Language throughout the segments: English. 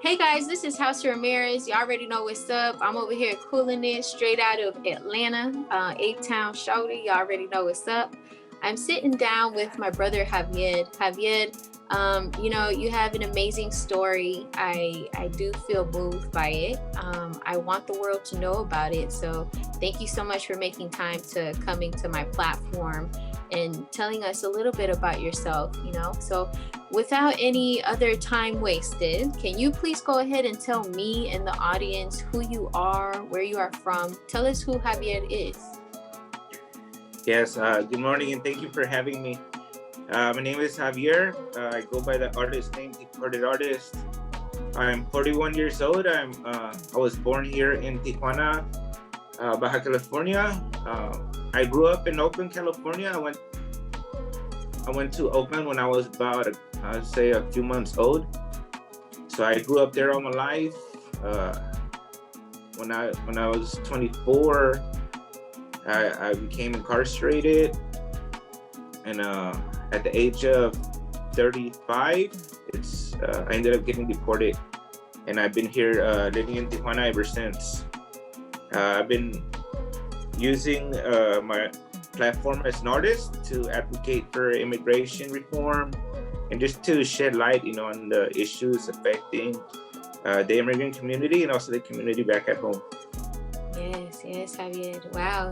Hey guys, this is House of Ramirez. You already know what's up. I'm over here cooling it straight out of Atlanta, A-Town Shouty. You already know what's up. I'm sitting down with my brother Javier. Javier, you have an amazing story. I do feel moved by it. I want the world to know about it. So thank you so much for making time to coming to my platform and telling us a little bit about yourself, So without any other time wasted, can you please go ahead and tell me and the audience who you are, where you are from? Tell us who Javier is. Yes, good morning and thank you for having me. My name is Javier. I go by the artist name, Deported Artist. I'm 41 years old. I was born here in Tijuana, Baja California. I grew up in Oakland, California. I went to Oakland when I was about, I'd say, a few months old. So I grew up there all my life. When I was 24, I became incarcerated, and at the age of 35, I ended up getting deported, and I've been here living in Tijuana ever since. I've been using my platform as an artist to advocate for immigration reform and just to shed light, on the issues affecting the immigrant community and also the community back at home. Yes, Javier. Wow,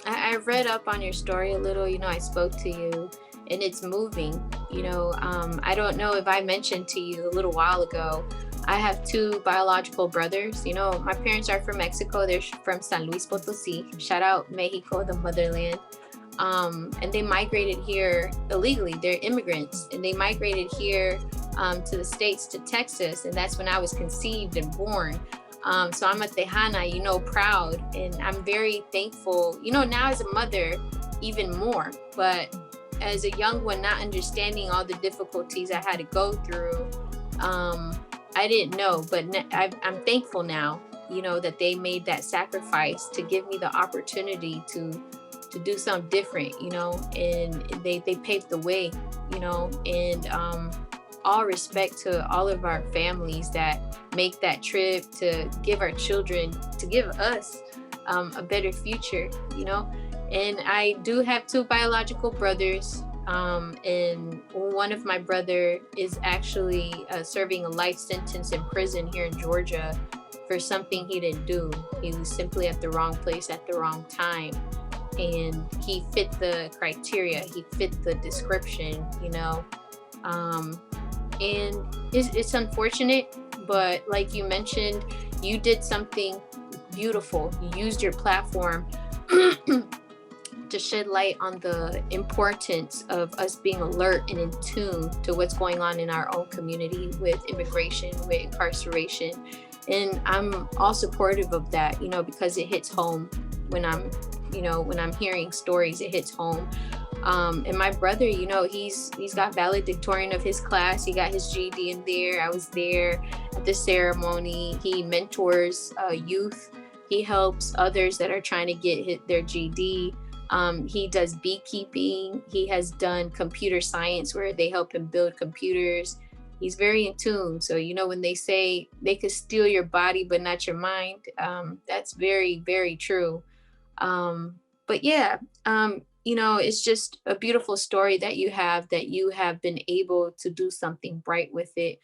I read up on your story a little, I spoke to you and it's moving, I don't know if I mentioned to you a little while ago, I have two biological brothers. My parents are from Mexico. They're from San Luis Potosí. Shout out Mexico, the motherland. And they migrated here illegally. They're immigrants, and they migrated here to the States, to Texas. And that's when I was conceived and born. So I'm a Tejana, proud. And I'm very thankful, now as a mother, even more. But as a young one, not understanding all the difficulties I had to go through, I didn't know, but I'm thankful now, that they made that sacrifice to give me the opportunity to do something different, and they paved the way, and all respect to all of our families that make that trip to give our children, to give us a better future, and I do have two biological brothers. And one of my brother is actually serving a life sentence in prison here in Georgia for something he didn't do. He was simply at the wrong place at the wrong time. And he fit the criteria, he fit the description, and it's unfortunate, but like you mentioned, you did something beautiful. You used your platform to shed light on the importance of us being alert and in tune to what's going on in our own community with immigration, with incarceration. And I'm all supportive of that, because it hits home when I'm hearing stories, it hits home. And my brother, he's got valedictorian of his class. He got his GED in there. I was there at the ceremony. He mentors youth. He helps others that are trying to get their GED. He does beekeeping. He has done computer science where they help him build computers. He's very in tune. So, when they say they could steal your body, but not your mind, that's very, very true. But yeah, it's just a beautiful story that you have been able to do something bright with it,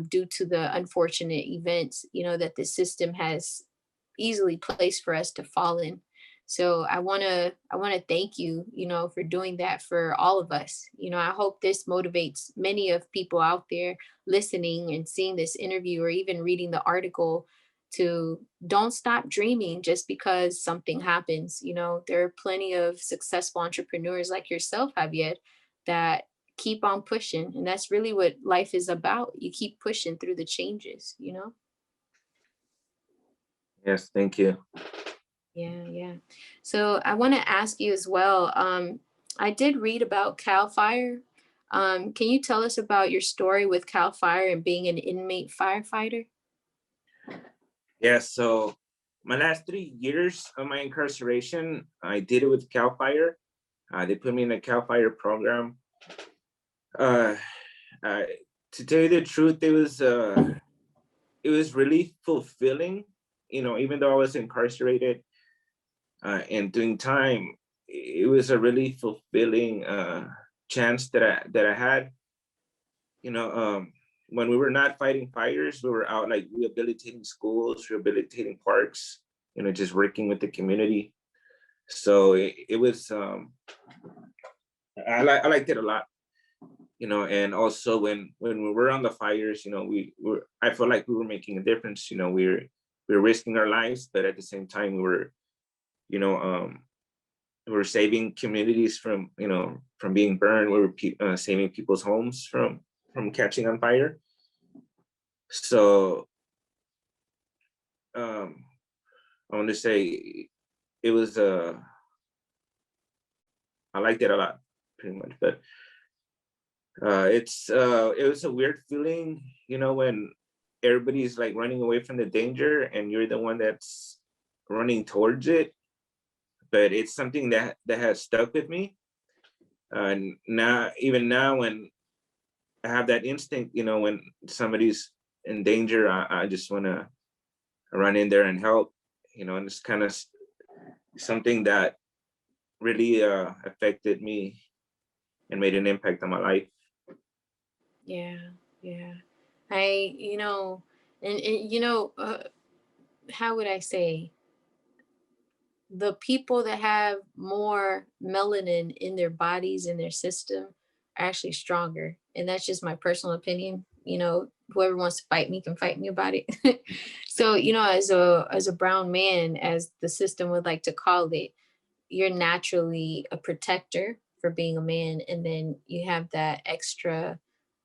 due to the unfortunate events, that the system has easily placed for us to fall in. So I want to thank you, for doing that for all of us. I hope this motivates many of people out there listening and seeing this interview or even reading the article to don't stop dreaming just because something happens. There are plenty of successful entrepreneurs like yourself, Javier, that keep on pushing. And that's really what life is about. You keep pushing through the changes. Yes, thank you. Yeah. So I want to ask you as well. I did read about CAL FIRE. Can you tell us about your story with CAL FIRE and being an inmate firefighter? Yes, so my last 3 years of my incarceration, I did it with CAL FIRE. They put me in a CAL FIRE program. To tell you the truth, it was really fulfilling. You know, even though I was incarcerated and doing time, it was a really fulfilling chance that I had. You know, when we were not fighting fires, we were out like rehabilitating schools, rehabilitating parks. You know, just working with the community. So it was I liked it a lot. You know, and also when we were on the fires, you know, I felt like we were making a difference. You know, we were risking our lives, but at the same time we were, you know, we were saving communities from, you know, from being burned. We were saving people's homes from catching on fire. So I want to say it was I liked it a lot, pretty much. But it was a weird feeling, you know, when everybody's like running away from the danger and you're the one that's running towards it. But it's something that has stuck with me. And now, even now, when I have that instinct, you know, when somebody's in danger, I just want to run in there and help, you know. And it's kind of something that really affected me and made an impact on my life. Yeah, yeah. I, and you know, how would I say? The people that have more melanin in their bodies, in their system, are actually stronger. And that's just my personal opinion. You know, whoever wants to fight me can fight me about it. So, you know, as a brown man, as the system would like to call it, you're naturally a protector for being a man, and then you have that extra,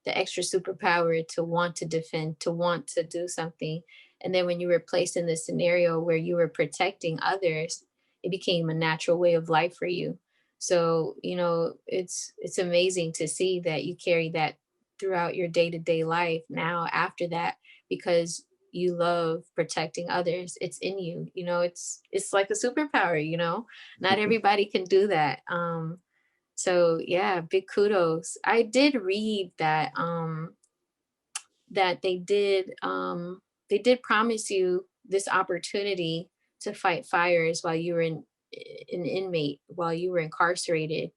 the extra superpower to want to defend, to want to do something. And then when you were placed in this scenario where you were protecting others, it became a natural way of life for you. So, you know, it's amazing to see that you carry that throughout your day-to-day life now after that, because you love protecting others. It's in you. You know, it's like a superpower, you know. Not everybody can do that. So yeah, big kudos. I did read that that they did promise you this opportunity to fight fires while you were an inmate, while you were incarcerated,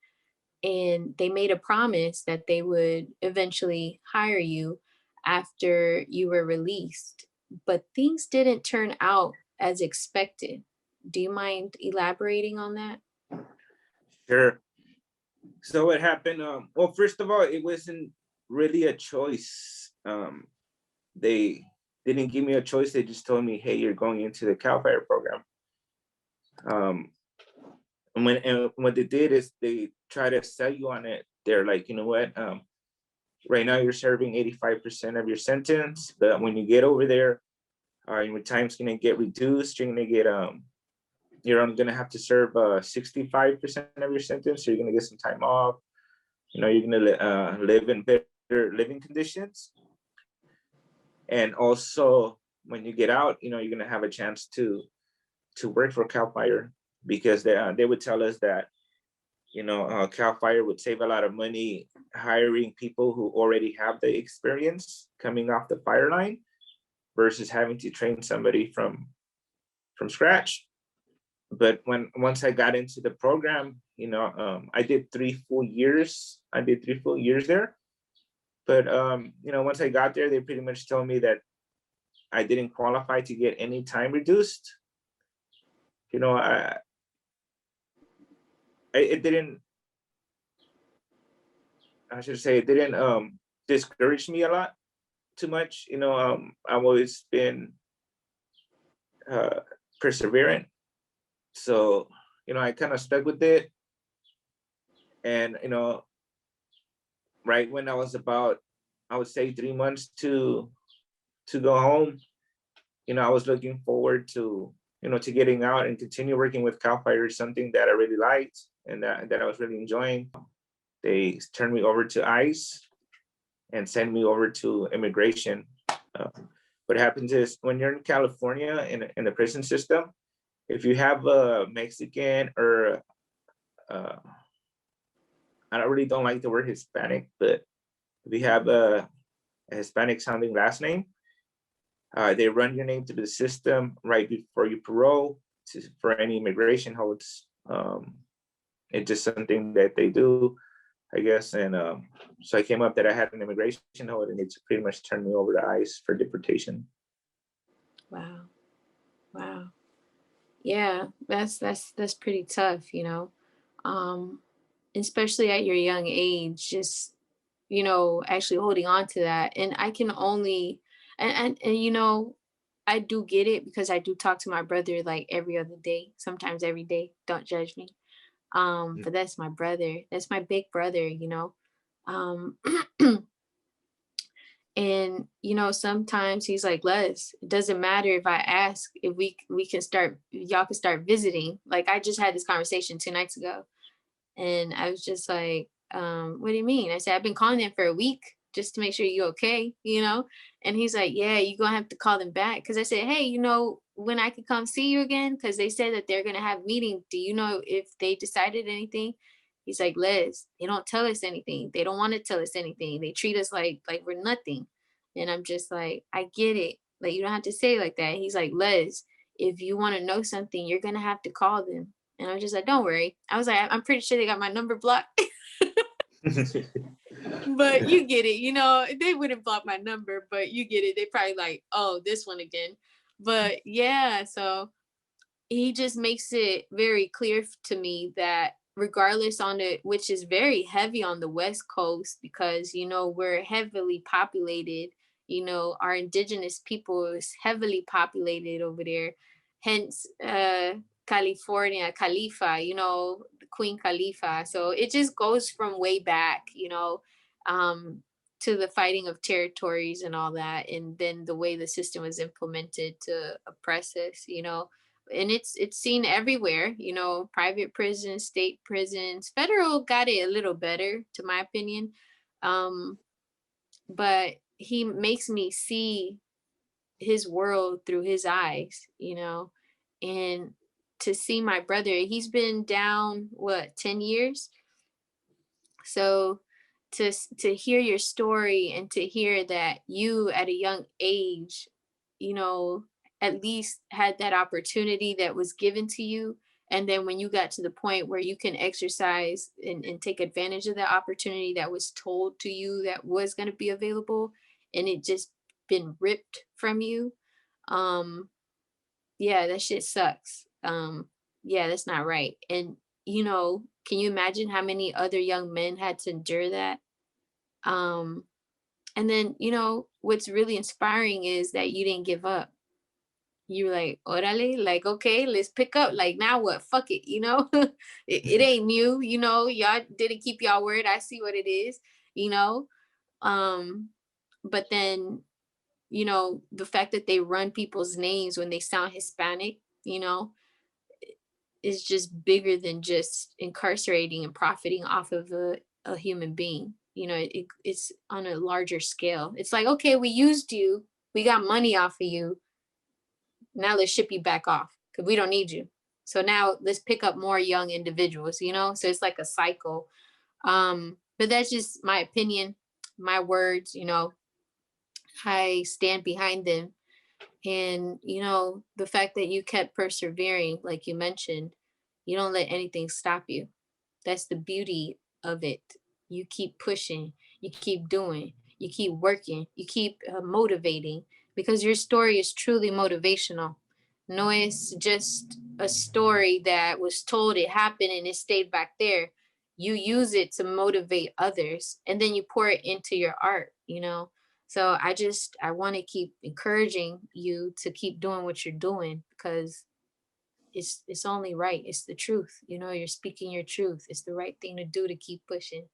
and they made a promise that they would eventually hire you after you were released, but things didn't turn out as expected. Do you mind elaborating on that? Sure. So what happened? Well, first of all, it wasn't really a choice. They didn't give me a choice. They just told me, "Hey, you're going into the Cal Fire program." Um, and what they did is they try to sell you on it. They're like, you know what? Right now you're serving 85% of your sentence, but when you get over there, your time's gonna get reduced. You're gonna get you're only gonna have to serve 65% of your sentence. So you're gonna get some time off. You know, you're gonna live in better living conditions, and also when you get out, you know, you're gonna have a chance to work for Cal Fire, because they would tell us that, you know, Cal Fire would save a lot of money hiring people who already have the experience coming off the fire line versus having to train somebody from scratch. But once I got into the program, you know, I did 3 full years. I did 3 full years there. But you know, once I got there, they pretty much told me that I didn't qualify to get any time reduced. You know, it didn't. I should say it didn't discourage me a lot too much. You know, I've always been uh, perseverant, so you know, I kind of stuck with it. And you know, right when I was about, I would say 3 months to go home, you know, I was looking forward to, you know, to getting out and continue working with Cal Fire, something that I really liked and that I was really enjoying. They turned me over to ICE and sent me over to immigration. Uh, what happens is when you're in California in the prison system, if you have a Mexican or I don't really don't like the word Hispanic, but if you have a Hispanic sounding last name. They run your name through the system right before you parole for any immigration holds. It's just something that they do, I guess. And so I came up that I had an immigration hold, and it's pretty much turned me over to ICE for deportation. Wow. Wow. Yeah, that's pretty tough, you know. Especially at your young age, just, you know, actually holding on to that. And I can only and you know, I do get it because I do talk to my brother like every other day, sometimes every day. Don't judge me. But that's my brother. That's my big brother, you know. Um and you know, sometimes he's like, Les, it doesn't matter if I ask if we can start, y'all can start visiting. Like I just had this conversation 2 nights ago. And I was just like, what do you mean? I said, I've been calling them for a week just to make sure you're okay, you know? And he's like, yeah, you're going to have to call them back. Cause I said, hey, you know, when I could come see you again? Cause they said that they're going to have meeting. Do you know if they decided anything? He's like, Les, they don't tell us anything. They don't want to tell us anything. They treat us like we're nothing. And I'm just like, I get it. Like, you don't have to say it like that. He's like, Les, if you want to know something, you're going to have to call them. And I was just like, don't worry. I was like, I'm pretty sure they got my number blocked. But you get it, you know, they wouldn't block my number, but you get it. They probably like, oh, this one again. But yeah, so he just makes it very clear to me that regardless on it, which is very heavy on the West Coast, because, you know, we're heavily populated, you know, our indigenous people is heavily populated over there. Hence, California, Khalifa, you know, Queen Khalifa. So it just goes from way back, you know, um, to the fighting of territories and all that. And then the way the system was implemented to oppress us, you know, and it's seen everywhere, you know, private prisons, state prisons, federal got it a little better to my opinion. um but he makes me see his world through his eyes, you know. And to see my brother, he's been down what, 10 years. So to hear your story and to hear that you at a young age, you know, at least had that opportunity that was given to you. And then when you got to the point where you can exercise and take advantage of that opportunity that was told to you that was going to be available, and it just been ripped from you. um yeah, that shit sucks. Yeah, that's not right. And you know, can you imagine how many other young men had to endure that? um and then, you know, what's really inspiring is that you didn't give up. You were like, orale, like, okay, let's pick up. Like, now what? Fuck it, you know? It ain't new, you know, y'all didn't keep y'all word. I see what it is, you know? Um, but then, you know, the fact that they run people's names when they sound Hispanic, you know, is just bigger than just incarcerating and profiting off of a human being. You know, it's on a larger scale. It's like, okay, we used you, we got money off of you. Now let's ship you back off because we don't need you. So now let's pick up more young individuals, you know? So it's like a cycle. But that's just my opinion, my words, you know, I stand behind them. And, you know, the fact that you kept persevering, like you mentioned, you don't let anything stop you. That's the beauty of it. You keep pushing, you keep doing, you keep working, you keep motivating, because your story is truly motivational. No, it's just a story that was told, it happened and it stayed back there. You use it to motivate others and then you pour it into your art, you know. So I want to keep encouraging you to keep doing what you're doing, because it's only right. It's the truth. You know, you're speaking your truth. It's the right thing to do to keep pushing.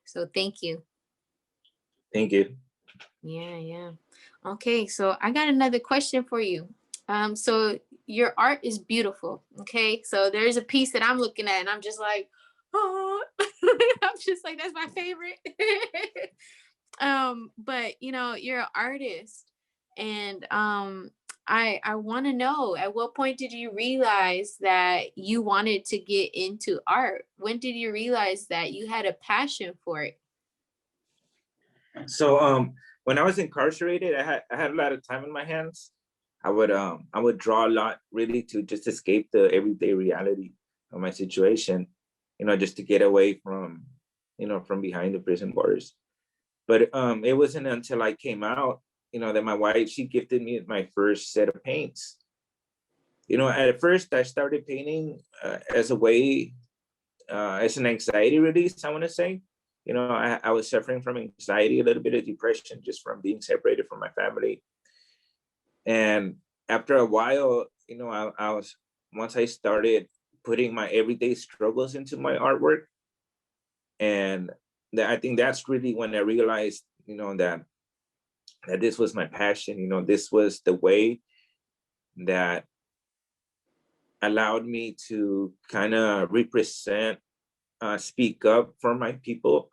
So thank you. Thank you. Yeah, yeah. Okay, so I got another question for you. So your art is beautiful. Okay, so there's a piece that I'm looking at, and I'm just like, oh, I'm just like, that's my favorite. But you know, you're an artist, and I want to know, at what point did you realize that you wanted to get into art? When did you realize that you had a passion for it? So when I was incarcerated, I had a lot of time in my hands. I would draw a lot really to just escape the everyday reality of my situation, just to get away from, from behind the prison bars. But it wasn't until I came out, that my wife, she gifted me my first set of paints. At first I started painting as a way, as an anxiety release, I want to say. I was suffering from anxiety, a little bit of depression, just from being separated from my family. And after a while, I was, once I started putting my everyday struggles into my artwork, and I think that's really when I realized, that this was my passion. This was the way that allowed me to kind of represent, speak up for my people.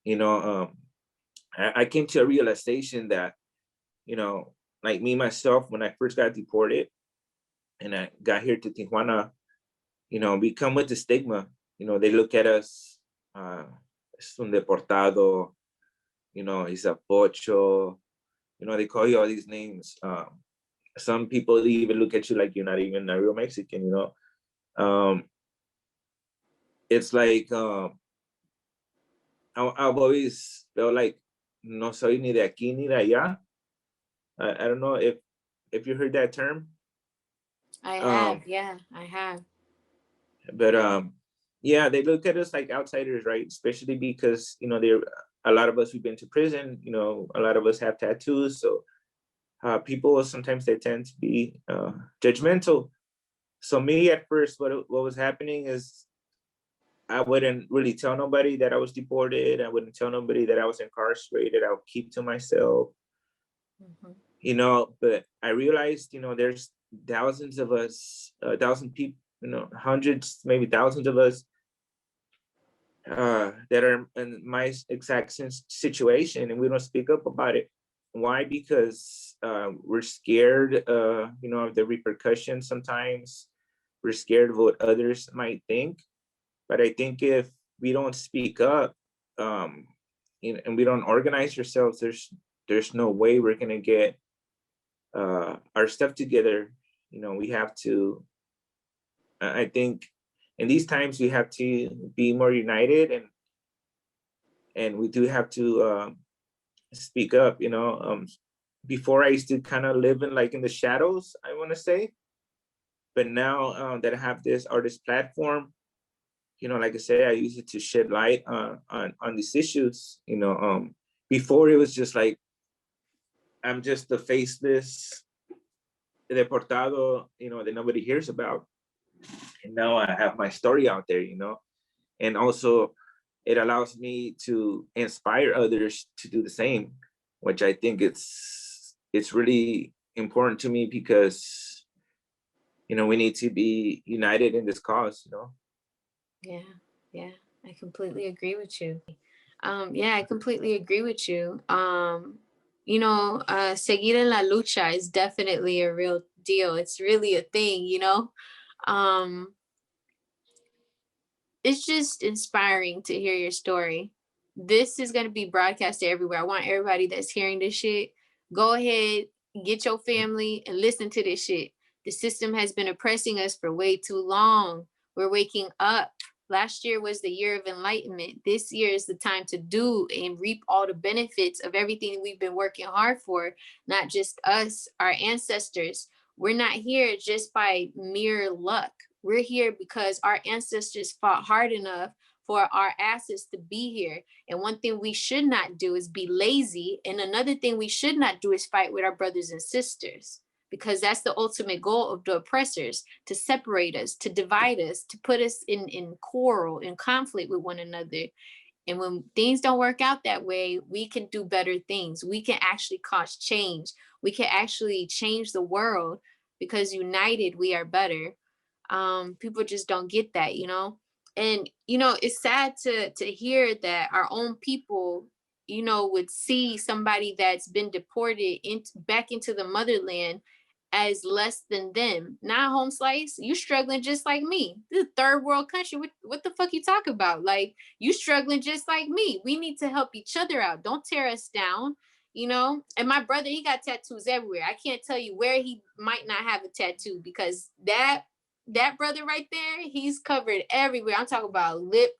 I came to a realization that, like me myself, when I first got deported and I got here to Tijuana, we come with the stigma. They look at us, es un deportado, he's a pocho, they call you all these names. Some people even look at you like you're not even a real Mexican. It's like, I've always felt like no soy ni de aquí ni de allá. I don't know if you heard that term. I have, yeah, I have. But yeah, they look at us like outsiders, right? Especially because they're, a lot of us, we've been to prison. A lot of us have tattoos, so people sometimes they tend to be judgmental. So me, at first, what was happening is I wouldn't really tell nobody that I was deported. I wouldn't tell nobody that I was incarcerated. I would keep to myself. But I realized, there's thousands of us, thousand people, hundreds, maybe thousands of us that are in my exact situation, and we don't speak up about it. Why? Because we're scared, of the repercussions. Sometimes we're scared of what others might think. But I think if we don't speak up, and we don't organize ourselves, there's no way we're gonna get our stuff together. We have to. I think in these times we have to be more united, and we do have to speak up. Before I used to kind of live in the shadows, I want to say, but now that I have this artist platform, like I said, I use it to shed light on these issues. Before it was just like, I'm just the faceless deportado, that nobody hears about. And now I have my story out there, and also it allows me to inspire others to do the same, which I think it's really important to me, because, we need to be united in this cause, Yeah, I completely agree with you. Yeah, I completely agree with you. Seguir en la lucha is definitely a real deal. It's really a thing. Um, it's just inspiring to hear your story. This is going to be broadcasted everywhere. I want everybody that's hearing this shit, go ahead, get your family and listen to this shit. The system has been oppressing us for way too long. We're waking up. Last year was the year of enlightenment. This year is the time to do and reap all the benefits of everything we've been working hard for, not just us, our ancestors. We're not here just by mere luck. We're here because our ancestors fought hard enough for our asses to be here. And one thing we should not do is be lazy. And another thing we should not do is fight with our brothers and sisters, because that's the ultimate goal of the oppressors, to separate us, to divide us, to put us in quarrel, in conflict with one another. And when things don't work out that way, we can do better things. We can actually cause change. We can actually change the world, because united we are better. People just don't get that. And it's sad to hear that our own people would see somebody that's been deported back into the motherland as less than them. Now, home slice, you struggling just like me. This is a third world country. What the fuck you talk about? Like, you struggling just like me. We need to help each other out. Don't tear us down. you know. And my brother, he got tattoos everywhere. I can't tell you where he might not have a tattoo, because that brother right there, he's covered everywhere. I'm talking about lip,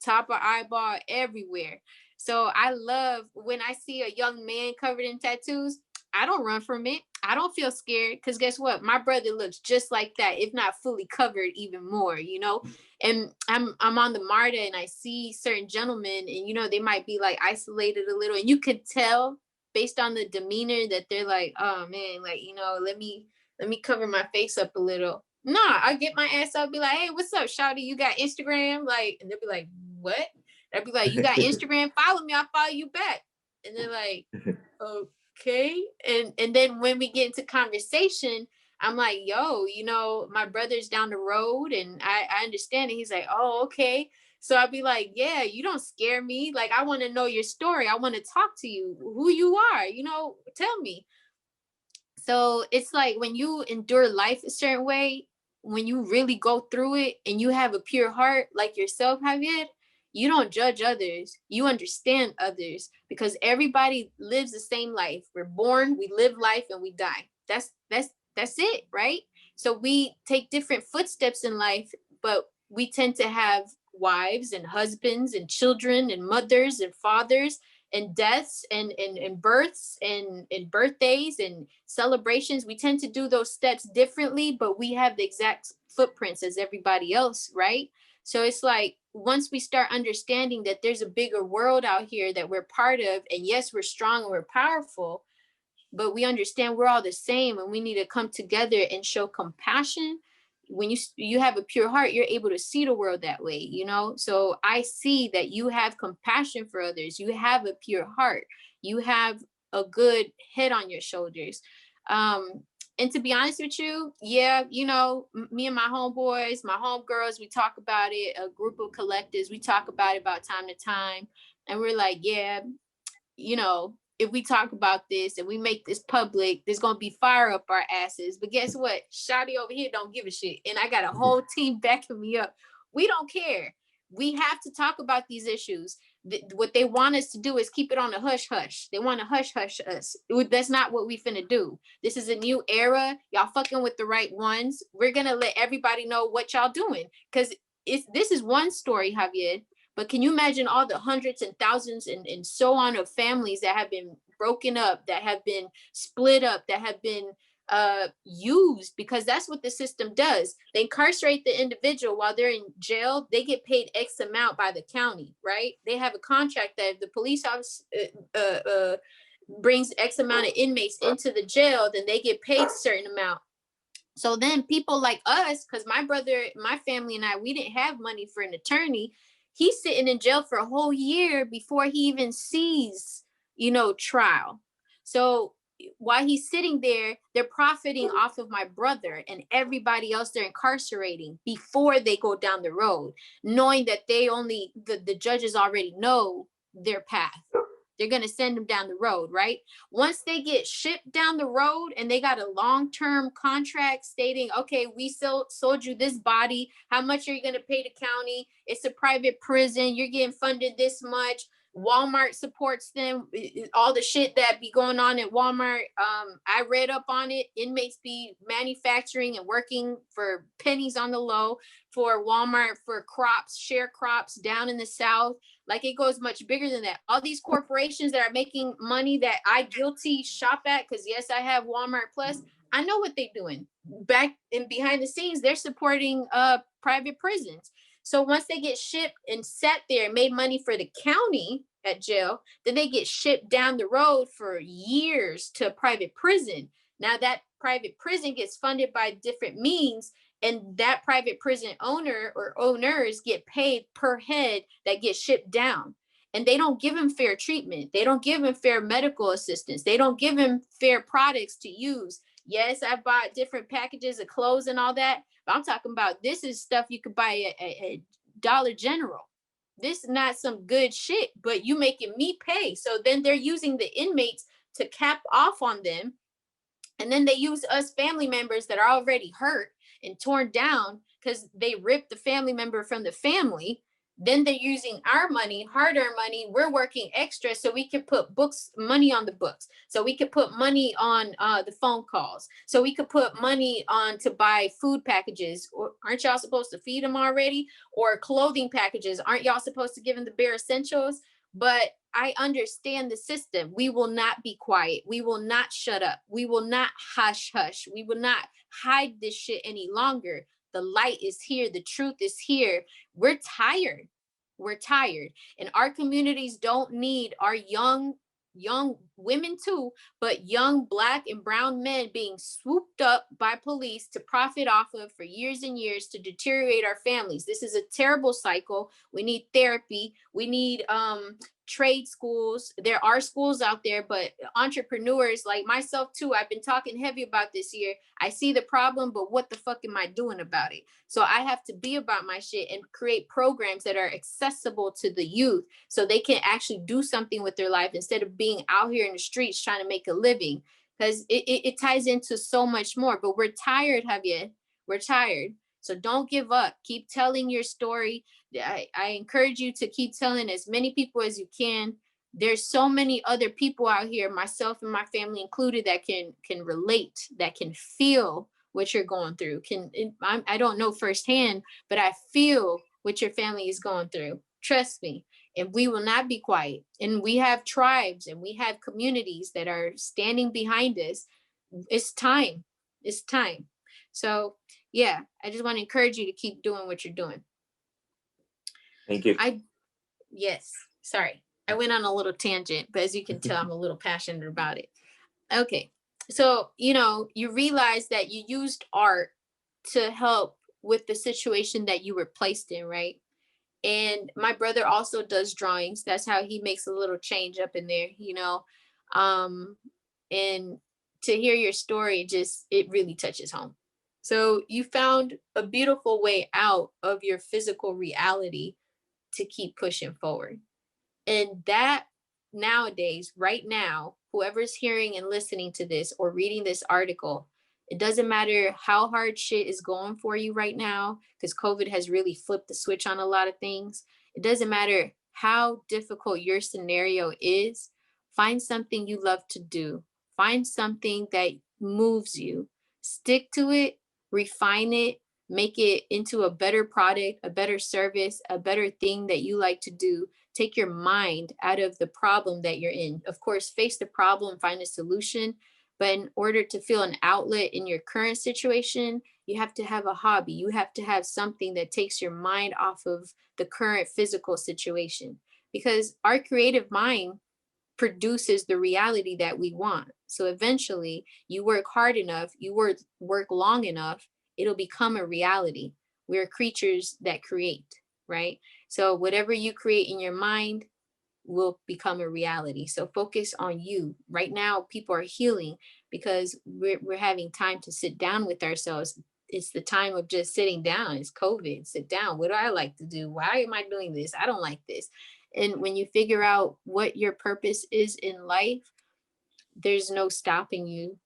top of eyeball, everywhere. So I love when I see a young man covered in tattoos. I don't run from it. I don't feel scared, because guess what? My brother looks just like that, if not fully covered, even more, you know. And I'm on the MARTA, and I see certain gentlemen, and you know, they might be like isolated a little, and you could tell based on the demeanor that they're like, oh man, like, you know, let me cover my face up a little. Nah, I get my ass up, be like, hey, what's up, shawty? You got Instagram? Like, and they'll be like, what? I'd be like, you got Instagram? Follow me, I'll follow you back. And they're like, okay. And then when we get into conversation, I'm like, yo, you know, my brother's down the road, and I understand it. He's like, oh, okay. So I'd be like, yeah, you don't scare me. Like, I want to know your story. I want to talk to you, who you are, you know, tell me. So it's like when you endure life a certain way, when you really go through it and you have a pure heart like yourself, Javier, you don't judge others. You understand others, because everybody lives the same life. We're born, we live life, and we die. That's it, right? So we take different footsteps in life, but we tend to have wives and husbands and children and mothers and fathers, and deaths and births and birthdays and celebrations. We tend to do those steps differently, but we have the exact footprints as everybody else, right? So it's like once we start understanding that there's a bigger world out here that we're part of, and yes, we're strong and we're powerful, but we understand we're all the same, and we need to come together and show compassion. When you have a pure heart, you're able to see the world that way, you know. So I see that you have compassion for others, you have a pure heart, you have a good head on your shoulders. And to be honest with you, yeah, you know, me and my homeboys, my homegirls, we talk about it, a group of collectives, we talk about it about time to time, and we're like, yeah, you know, if we talk about this and we make this public, there's gonna be fire up our asses. But guess what? Shotty over here don't give a shit. And I got a whole team backing me up. We don't care. We have to talk about these issues. What they want us to do is keep it on a hush hush. They want to hush hush us. That's not what we finna do. This is a new era. Y'all fucking with the right ones. We're gonna let everybody know what y'all doing. Cause this is one story, Javier. But can you imagine all the hundreds and thousands and so on of families that have been broken up, that have been split up, that have been used? Because that's what the system does. They incarcerate the individual while they're in jail. They get paid X amount by the county, right? They have a contract that if the police office brings X amount of inmates into the jail, then they get paid a certain amount. So then people like us, because my brother, my family and I, we didn't have money for an attorney. He's sitting in jail for a whole year before he even sees, you know, trial. So while he's sitting there, they're profiting off of my brother and everybody else they're incarcerating before they go down the road, knowing that the judges already know their path. They're going to send them down the road, right? Once they get shipped down the road and they got a long-term contract stating, okay, we sold you this body. How much are you going to pay the county? It's a private prison. You're getting funded this much. Walmart supports them. All the shit that be going on at Walmart. I read up on it. Inmates be manufacturing and working for pennies on the low for Walmart for crops, share crops down in the South. Like it goes much bigger than that. All these corporations that are making money that I guilty shop at, because yes, I have Walmart Plus. I know what they're doing. Back and behind the scenes, they're supporting private prisons. So once they get shipped and sat there and made money for the county at jail, then they get shipped down the road for years to a private prison. Now that private prison gets funded by different means, and that private prison owner or owners get paid per head that gets shipped down. And they don't give him fair treatment. They don't give him fair medical assistance. They don't give him fair products to use. Yes, I bought different packages of clothes and all that, but I'm talking about this is stuff you could buy at Dollar General. This is not some good shit, but you making me pay. So then they're using the inmates to cap off on them. And then they use us family members that are already hurt and torn down because they ripped the family member from the family. Then they're using our money, hard-earned money. We're working extra so we can put money on the books. So we could put money on the phone calls. So we could put money on to buy food packages. Or aren't y'all supposed to feed them already? Or clothing packages. Aren't y'all supposed to give them the bare essentials? But I understand the system. We will not be quiet. We will not shut up. We will not hush hush. We will not hide this shit any longer. The light is here. The truth is here. We're tired. We're tired. And our communities don't need our young women too, but young Black and brown men being swooped up by police to profit off of for years and years to deteriorate our families. This is a terrible cycle. We need therapy. We need trade schools. There are schools out there, but entrepreneurs like myself too, I've been talking heavy about this year. I see the problem, but what the fuck am I doing about it? So I have to be about my shit and create programs that are accessible to the youth so they can actually do something with their life instead of being out here in the streets trying to make a living, because it ties into so much more. But we're tired, Javier. We're tired. So don't give up. Keep telling your story. I encourage you to keep telling as many people as you can. There's so many other people out here, myself and my family included, that can relate, that can feel what you're going through. I don't know firsthand, but I feel what your family is going through. Trust me. And we will not be quiet. And we have tribes and we have communities that are standing behind us. It's time. It's time. So yeah, I just want to encourage you to keep doing what you're doing. Thank you. Yes, sorry. I went on a little tangent, but as you can tell, I'm a little passionate about it. Okay. So, you realize that you used art to help with the situation that you were placed in, right? And my brother also does drawings. That's how he makes a little change up in there, and to hear your story, it really touches home. So you found a beautiful way out of your physical reality to keep pushing forward. And that nowadays, right now, whoever's hearing and listening to this or reading this article, it doesn't matter how hard shit is going for you right now, because COVID has really flipped the switch on a lot of things. It doesn't matter how difficult your scenario is. Find something you love to do. Find something that moves you. Stick to it, refine it, make it into a better product, a better service, a better thing that you like to do. Take your mind out of the problem that you're in. Of course, face the problem, find a solution. But in order to feel an outlet in your current situation, you have to have a hobby. You have to have something that takes your mind off of the current physical situation, because our creative mind produces the reality that we want. So eventually, you work hard enough, you work long enough, it'll become a reality. We're creatures that create, right? So whatever you create in your mind will become a reality. So focus on you. Right now, people are healing because we're having time to sit down with ourselves. It's the time of just sitting down. It's COVID. Sit down. What do I like to do? Why am I doing this? I don't like this. And when you figure out what your purpose is in life, there's no stopping you.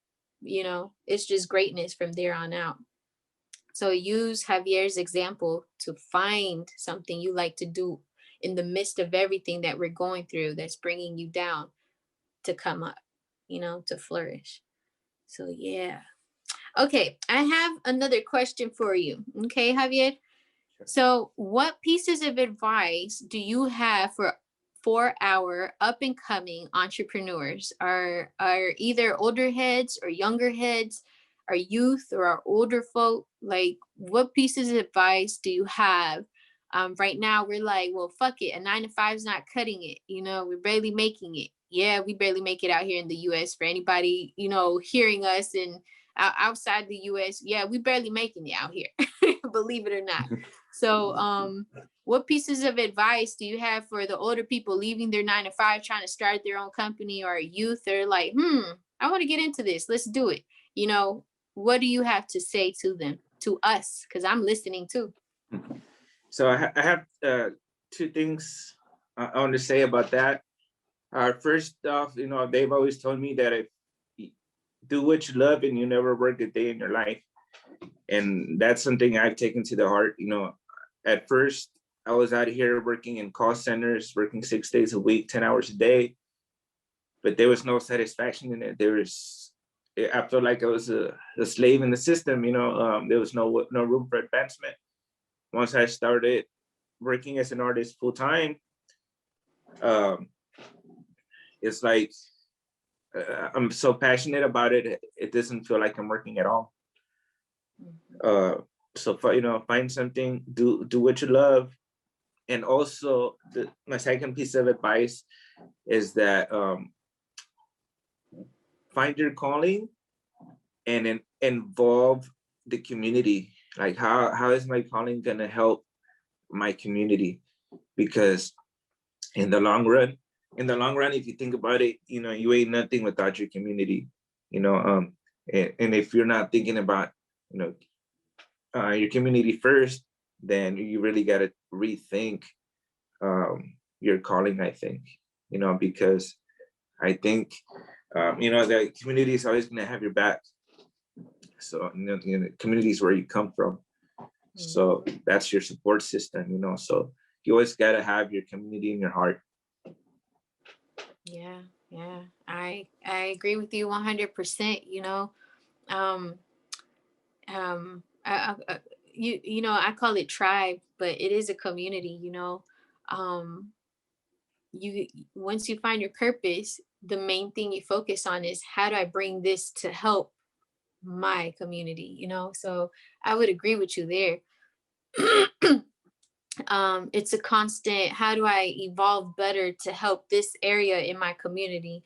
It's just greatness from there on out. So use Javier's example to find something you like to do in the midst of everything that we're going through that's bringing you down, to come up, to flourish. So yeah. Okay, I have another question for you. Okay, Javier? So what pieces of advice do you have for our up and coming entrepreneurs, are either older heads or younger heads, our youth or our older folk? Like, what pieces of advice do you have? Right now we're like, well, fuck it, a 9 to 5 is not cutting it. We're barely making it. Yeah, we barely make it out here in the US. For anybody, hearing us and outside the US, yeah, we barely making it out here. Believe it or not. So what pieces of advice do you have for the older people leaving their 9 to 5, trying to start their own company, or youth? They're like, I want to get into this. Let's do it. What do you have to say to them, to us? Because I'm listening too. So I have 2 things I want to say about that. First off, they've always told me that if you do what you love and you never work a day in your life. And that's something I've taken to the heart. At first, I was out here working in call centers, working 6 days a week, 10 hours a day, but there was no satisfaction in it. I felt like I was a slave in the system, you know. There was no room for advancement. Once I started working as an artist full time, um, it's like I'm so passionate about it. It doesn't feel like I'm working at all. So find something, do what you love. And also my second piece of advice is that find your calling and involve the community. Like how is my calling gonna help my community? Because in the long run, if you think about it, you know, you ain't nothing without your community, you know. And if you're not thinking about, you know, your community first, then you really got to rethink your calling, I think, you know, because I think, you know, the community is always going to have your back. So, you know, the community is where you come from. So that's your support system, you know, so you always got to have your community in your heart. Yeah, yeah. I agree with you 100%, you know. Um you know, I call it tribe, but it is a community, you know. Um you Once you find your purpose, the main thing you focus on is how do I bring this to help my community, you know? So I would agree with you there. It's a constant, how do I evolve better to help this area in my community?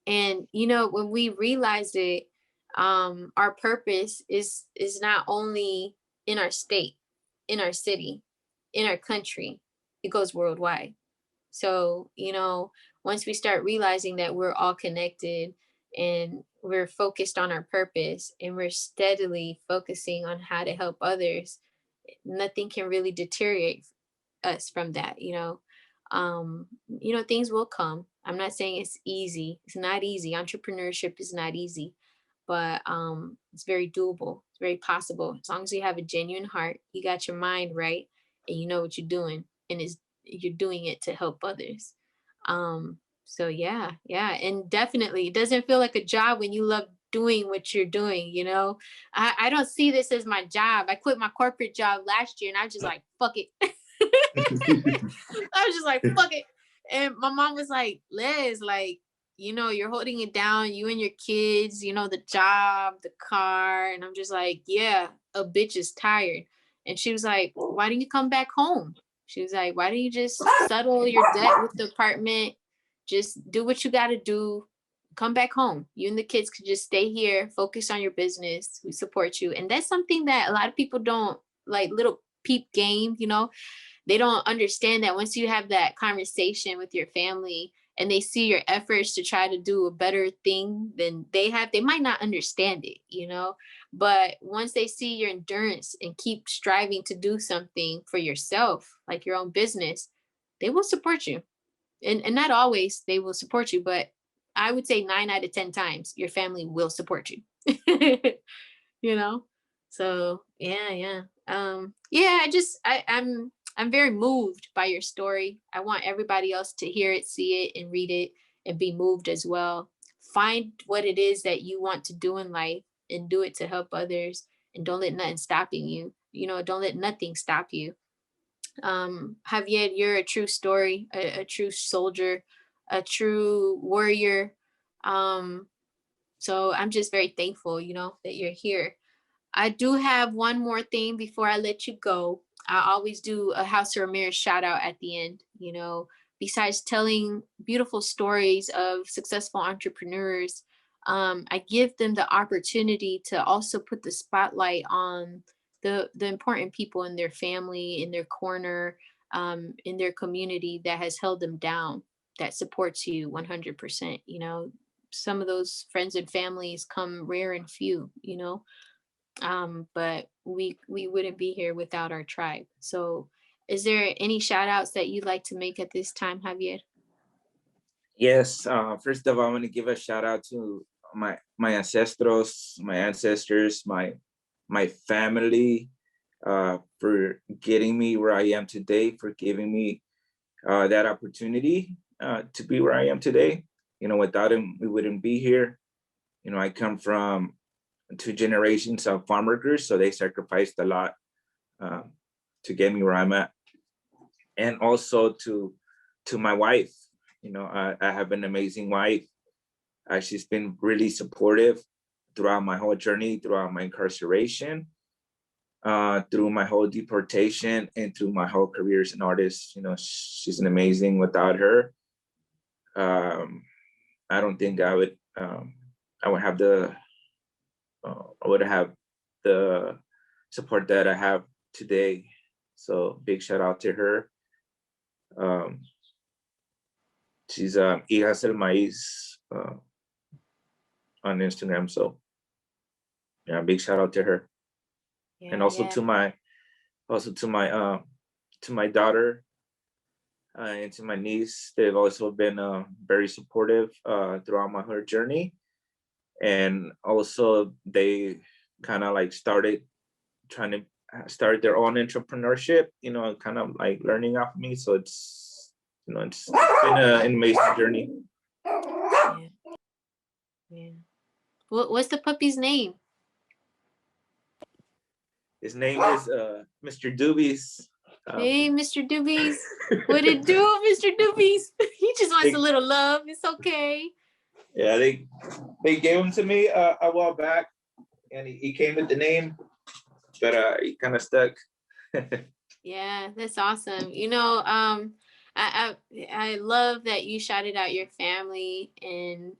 And you know, when we realize it, our purpose is not only in our state, in our city, in our country, it goes worldwide. So, you know, once we start realizing that we're all connected and we're focused on our purpose and we're steadily focusing on how to help others, nothing can really deteriorate us from that, you know. You know, things will come. I'm not saying it's easy. It's not easy. Entrepreneurship is not easy, but it's very doable. It's very possible. As long as you have a genuine heart, you got your mind right, and you know what you're doing, and is you're doing it to help others. So yeah, yeah, and definitely it doesn't feel like a job when you love doing what you're doing, you know. I don't see this as my job. I quit my corporate job last year and I was just like, fuck it. I was just like, fuck it. And my mom was like, Les, like, you know, you're holding it down, you and your kids, you know, the job, the car. And I'm just like, yeah, a bitch is tired. And she was like, why don't you come back home? She was like, why don't you just settle your debt with the apartment? Just do what you got to do. Come back home. You and the kids could just stay here, focus on your business. We support you. And that's something that a lot of people don't like, little peep game, you know, they don't understand that once you have that conversation with your family and they see your efforts to try to do a better thing than they have, they might not understand it, you know. But once they see your endurance and keep striving to do something for yourself, like your own business, they will support you. And not always they will support you, but I would say 9 out of 10 times your family will support you. You know? So yeah, yeah. Yeah, I'm very moved by your story. I want everybody else to hear it, see it, and read it and be moved as well. Find what it is that you want to do in life and do it to help others, and don't let nothing stopping you. You know, don't let nothing stop you. Javier, you're a true story, a true soldier, a true warrior. Um, so I'm just very thankful, you know, that you're here. I do have one more thing before I let you go. I always do a House of Ramirez shout out at the end. You know, besides telling beautiful stories of successful entrepreneurs, I give them the opportunity to also put the spotlight on the important people in their family, in their corner, in their community that has held them down, that supports you 100%. You know, some of those friends and families come rare and few. You know, but we wouldn't be here without our tribe. So is there any shout outs that you'd like to make at this time, Javier? Yes. First of all, I want to give a shout out to my ancestors, my family. for getting me where I am today, for giving me that opportunity to be where I am today. Without him, we wouldn't be here. I come from 2 generations of farm workers, so they sacrificed a lot to get me where I'm at. And also to my wife, I have an amazing wife. She's been really supportive throughout my whole journey, throughout my incarceration, through my whole deportation, and through my whole career as an artist. She's an amazing. Without her, I don't think I would have the support that I have today. So big shout out to her. She's Hijas del Maíz on Instagram. So yeah, big shout out to her. Yeah, and also to my daughter and to my niece. They've also been very supportive throughout my whole journey. And also they kind of like started trying to start their own entrepreneurship, kind of like learning off me. So it's been an amazing journey. Yeah. What's the puppy's name? His name is Mr. Doobies. Hey, Mr. Doobies. What it do, Mr. Doobies? He just wants a little love. It's okay. Yeah, they gave him to me a while back, and he came with the name, but he kind of stuck. Yeah, that's awesome. I love that you shouted out your family, and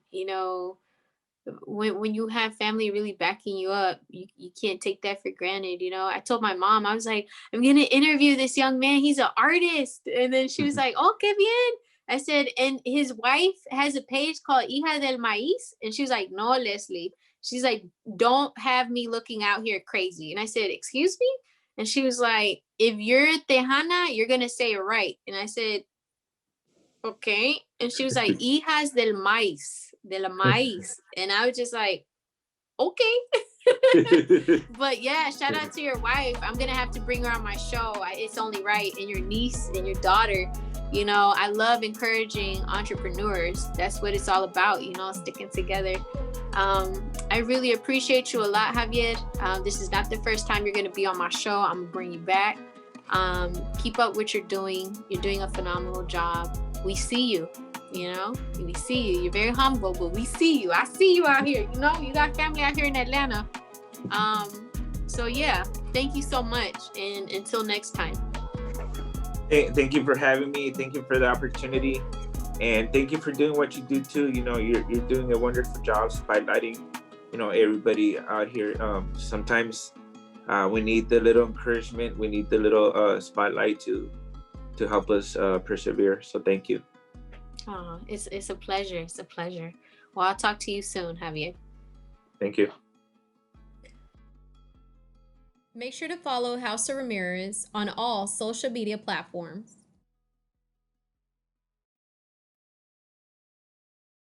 when you have family really backing you up, you can't take that for granted. I told my mom, I was like, I'm gonna interview this young man, he's an artist. And then she was like, oh, qué bien. I said, and his wife has a page called Hija del Maíz. And she was like, no, Leslie. She's like, don't have me looking out here crazy. And I said, excuse me? And she was like, if you're Tejana, you're gonna say it right. And I said, okay. And she was like, Hijas del Maíz, de la maíz. And I was just like, okay. But yeah, shout out to your wife. I'm gonna have to bring her on my show. It's only right. And your niece and your daughter. I love encouraging entrepreneurs. That's what it's all about, sticking together. I really appreciate you a lot, Javier. This is not the first time you're gonna be on my show. I'm gonna bring you back. Keep up what you're doing. You're doing a phenomenal job. We see you. We see you. You're very humble, but we see you. I see you out here. You got family out here in Atlanta. So yeah, thank you so much. And until next time. Hey, thank you for having me. Thank you for the opportunity. And thank you for doing what you do too. You're doing a wonderful job spotlighting, everybody out here. Sometimes we need the little encouragement. We need the little spotlight to help us persevere. So thank you. Oh, it's a pleasure. It's a pleasure. Well, I'll talk to you soon, Javier. Thank you. Make sure to follow House of Ramirez on all social media platforms.